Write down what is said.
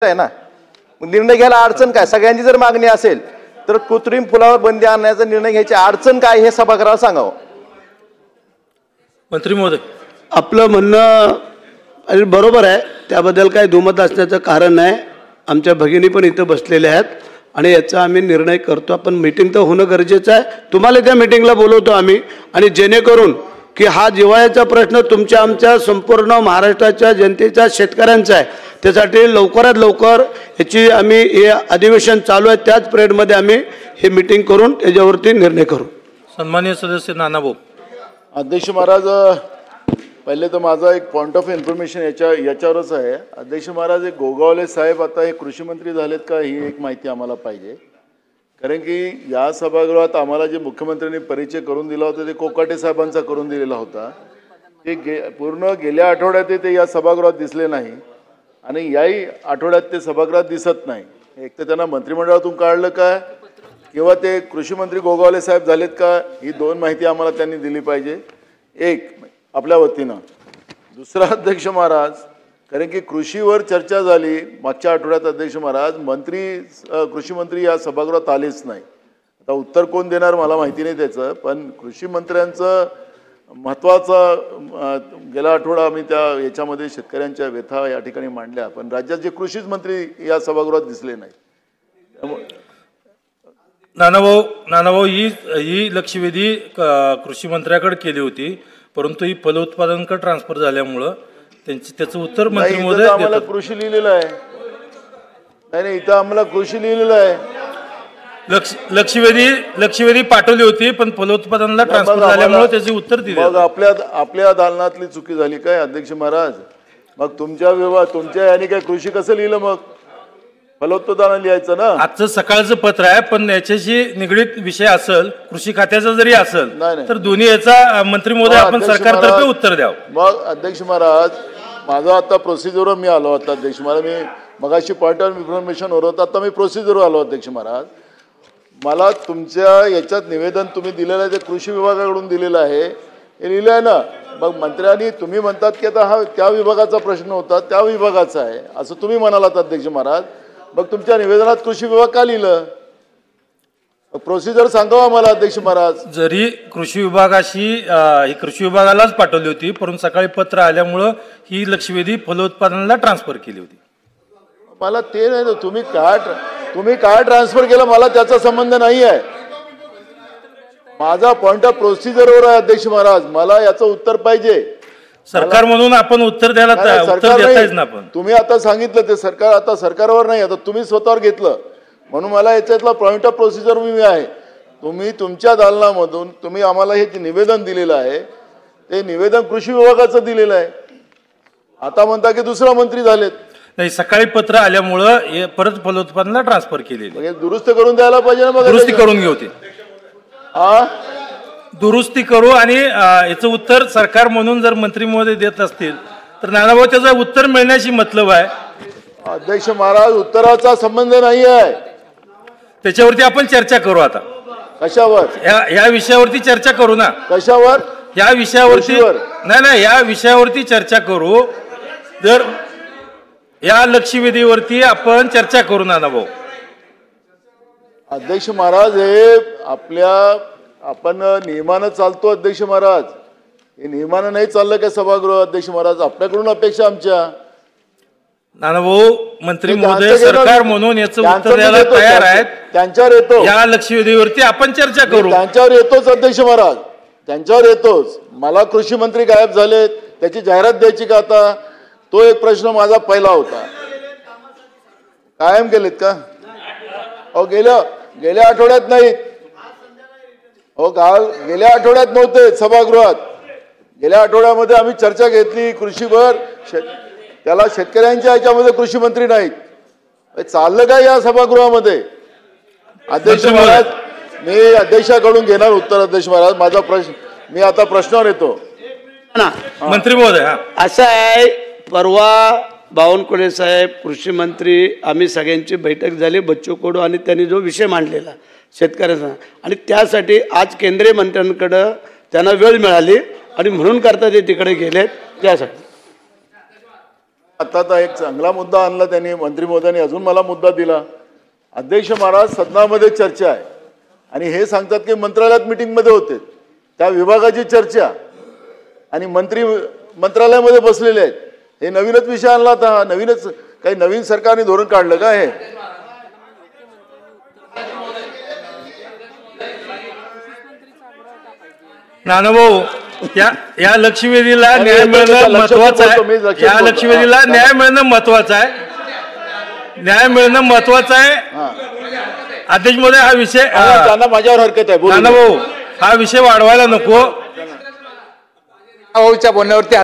आहे ना, निर्णय घ्यायला अडचण काय? सगळ्यांची जर मागणी असेल तर कृत्रिम फुलावर बंदी आणण्याचा निर्णय घ्यायची अडचण काय हे सभागृहाला सांगावं. मंत्री महोदय, आपलं म्हणणं बरोबर आहे, त्याबद्दल काही दुमत असण्याचं कारण नाही. आमच्या भगिनी पण इथं बसलेल्या आहेत आणि याचा आम्ही निर्णय करतो. आपण मीटिंग तर होणं गरजेचं आहे. तुम्हाला त्या मीटिंगला बोलवतो आम्ही, आणि जेणेकरून की हा जिव्हाळ्याचा प्रश्न तुमच्या आमच्या संपूर्ण महाराष्ट्राच्या जनतेच्या शेतकऱ्यांचा आहे, त्यासाठी लवकरात लवकर याची आम्ही हे अधिवेशन चालू आहे त्याच पिरियडमध्ये आम्ही हे मीटिंग करून त्याच्यावरती निर्णय करू. सन्माननीय सदस्य नानाभाऊ. अध्यक्ष महाराज, पहिले तर माझा एक पॉइंट ऑफ इन्फॉर्मेशन याच्यावरच आहे. अध्यक्ष महाराज, एक गोगावले साहेब आता हे कृषी मंत्री झालेत का ही एक माहिती आम्हाला पाहिजे. कारण की या सभागृहात आम्हाला जे मुख्यमंत्र्यांनी परिचय करून दिला होता ते कोकाटे साहेबांचा करून दिलेला होता. ते पूर्ण गेल्या आठवड्यात ते या सभागृहात दिसले नाही आणि याही आठवड्यात ते सभागृहात दिसत नाही. एक तर त्यांना मंत्रिमंडळातून काढलं काय किंवा ते कृषी मंत्री गोगावले साहेब झालेत का, ही दोन माहिती आम्हाला त्यांनी दिली पाहिजे एक आपल्या वतीनं. दुसरा अध्यक्ष महाराज, कारण की कृषीवर चर्चा झाली मागच्या आठवड्यात अध्यक्ष महाराज, कृषी मंत्री या सभागृहात आलेच नाही. आता उत्तर कोण देणार मला माहिती नाही त्याचं, पण कृषी मंत्र्यांचं महत्त्वाचा गेला आठवडा आम्ही त्या याच्यामध्ये शेतकऱ्यांच्या व्यथा या ठिकाणी मांडल्या, पण राज्याचे कृषीच मंत्री या सभागृहात दिसले नाही. नानाभाऊ, ही लक्षवेधी कृषी मंत्र्याकडे केली होती, परंतु ही फलोत्पादनकडे ट्रान्सफर झाल्यामुळं त्याचं उत्तर मंत्री महोदय आम्हाला कृषी लिहिलेलं आहे. नाही, इथं आम्हाला कृषी लिहिलेलं आहे. लक्षवेधी पाठवली होती पण फलोत्पादनाला ट्रान्सफर झाल्यामुळे त्याचे उत्तर दिले. मग आपल्या दालनातली चुकी झाली काय अध्यक्ष महाराज? मग तुमच्या याने काय कृषी कसं लिहिलं? मग फलोत्पादन लिहायचं ना. आजचं सकाळचं पत्र आहे, पण याच्याशी निगडीत विषय असेल, कृषी खात्याचा जरी असेल तर दोन्ही याचा मंत्री महोदय आपण सरकारतर्फे उत्तर द्यावं. मग अध्यक्ष महाराज, माझा आता प्रोसिजरवर मी आलो. आता अध्यक्ष महाराज, मी मगाशी पॉइंट ऑफ इन्फॉर्मेशनवर होता, आता मी प्रोसिजरवर आलो. अध्यक्ष महाराज, मला तुमच्या याच्यात निवेदन तुम्ही दिलेलं आहे ते कृषी विभागाकडून दिलेलं आहे, हे लिहिलं आहे ना. मग मंत्र्यांनी तुम्ही म्हणतात की आता हा त्या विभागाचा प्रश्न होता, त्या विभागाचा आहे असं तुम्ही म्हणालात अध्यक्ष महाराज. मग तुमच्या निवेदनात कृषी विभाग का लिहिलं? प्रोसिजर सांगावा मला अध्यक्ष महाराज. जरी कृषी विभागालाच पाठवली होती, परंतु सकाळी पत्र आल्यामुळं ही लक्षवेधी फलोत्पादनाला ट्रान्सफर केली होती. मला ते नाही, तुम्ही काय ट्रान्सफर केलं मला त्याचा संबंध नाही आहे. माझा पॉइंट ऑफ प्रोसिजरवर आहे अध्यक्ष महाराज, मला याचं उत्तर पाहिजे. सरकार म्हणून आपण उत्तर द्यायला ना. आपण तुम्ही आता सांगितलं ते सरकार, आता सरकारवर नाही, आता तुम्ही स्वतःवर घेतलं म्हणून मला याच्यातला पॉइंट ऑफ प्रोसिजर मी आहे. तुम्ही तुमच्या दालनामधून तुम्ही आम्हाला हे निवेदन दिलेलं आहे, ते निवेदन कृषी विभागाचं दिलेलं आहे. आता म्हणता की दुसरा मंत्री झालेत. नाही, सकाळी पत्र आल्यामुळं परत फलोत्पादनाला ट्रान्सफर केलेली. दुरुस्त करून द्यायला पाहिजे ना. दुरुस्ती करून घेऊ, दुरुस्ती करू आणि याचं उत्तर सरकार म्हणून जर मंत्री महोदय देत असतील तर नानाभाऊ त्याचं उत्तर मिळण्याशी मतलब आहे. अध्यक्ष महाराज, उत्तराचा संबंध नाही आहे. त्याच्यावरती आपण चर्चा करू. आता कशावर? या विषयावरती चर्चा करू ना. कशावर? या विषयावरती नाही, या विषयावरती चर्चा करू. जर या लक्षवेधीवरती आपण चर्चा करू नानाभाऊ. अध्यक्ष महाराज, हे आपण नियमानं चालतो अध्यक्ष महाराज. हे नियमानं नाही चाललं काय सभागृह? अध्यक्ष महाराज, आपल्याकडून अपेक्षा आमच्या. नानाभाऊ, मंत्री महोदय सरकार म्हणून याचं उत्तर द्यायला तयार आहेत. त्यांच्यावर येतो. या लक्षवेधीवरती आपण चर्चा करू. त्यांच्यावर येतोच अध्यक्ष महाराज, त्यांच्यावर येतोच. मला कृषी मंत्री गायब झालेत त्याची जाहिरात द्यायची का आता? तो एक प्रश्न माझा पहिला होता. कायम गेलेत का? अहो गेल्या आठवड्यात नाहीत. गेल्या आठवड्यात नव्हते सभागृहात. गेल्या आठवड्यामध्ये आम्ही चर्चा घेतली कृषीवर, त्याला शेतकऱ्यांच्या याच्यामध्ये कृषी मंत्री नाहीत. चाललं काय या सभागृहामध्ये? अध्यक्ष महाराज, मी अध्यक्षाकडून घेणार उत्तर. अध्यक्ष महाराज, माझा प्रश्न, मी आता प्रश्नावर येतो ना. मंत्री महोदय, असं आहे, परवा बावनकुळे साहेब कृषी मंत्री, आम्ही सगळ्यांची बैठक झाली बच्चू कडू, आणि त्यांनी जो विषय मांडलेला शेतकऱ्यांचा, आणि त्यासाठी आज केंद्रीय मंत्र्यांकडं त्यांना वेळ मिळाली आणि म्हणून करता ते तिकडे गेलेत त्यासाठी. आता एक चांगला मुद्दा आणला त्यांनी, मंत्री महोदयांनी अजून मला मुद्दा दिला. अध्यक्ष महाराज, सदनामध्ये चर्चा आहे आणि हे सांगतात की मंत्रालयात मीटिंगमध्ये होते, त्या विभागाची चर्चा आणि मंत्री मंत्रालयामध्ये बसलेले आहेत. हे नवीनच विषय आणला आता, नवीनच काही नवीन सरकारने धोरण काढलं का हे? नानाभाऊ, या लक्षवेधीला न्याय मिळणं महत्वाचं आहे. या लक्षवेधीला न्याय मिळणं महत्वाचं आहे. न्याय मिळणं महत्वाचं आहे. अध्यक्ष महोदय, हा विषय त्यांना माझ्यावर हरकत आहे. नानाभाऊ, हा विषय वाढवायला नको. भाऊच्या बोलण्यावरती